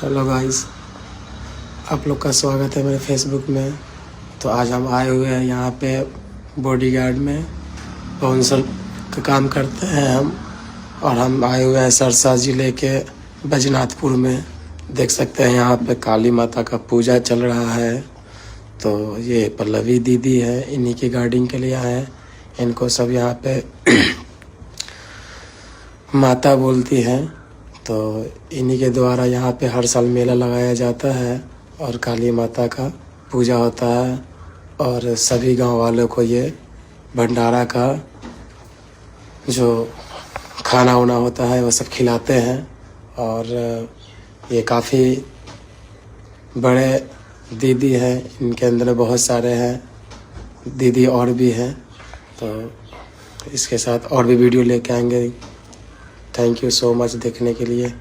Hello guys, आप लोग का स्वागत है मेरे फेसबुक में। तो आज हम आए हुए हैं यहाँ पे बॉडीगार्ड में, काउंसिल का काम करते हैं हम। और हम आए हुए हैं सरसा ज़िले के बैजनाथपुर में। देख सकते हैं यहाँ पे काली माता का पूजा चल रहा है। तो ये पल्लवी दीदी है, इन्हीं की गार्डिंग के लिए आए हैं। इनको सब यहाँ पे माता बोलती हैं। तो इन्हीं के द्वारा यहाँ पे हर साल मेला लगाया जाता है और काली माता का पूजा होता है। और सभी गांव वालों को ये भंडारा का जो खाना वाना होता है वो सब खिलाते हैं। और ये काफ़ी बड़े दीदी हैं, इनके अंदर बहुत सारे हैं दीदी और भी हैं। तो इसके साथ और भी वीडियो लेके आएंगे। थैंक यू सो मच देखने के लिए।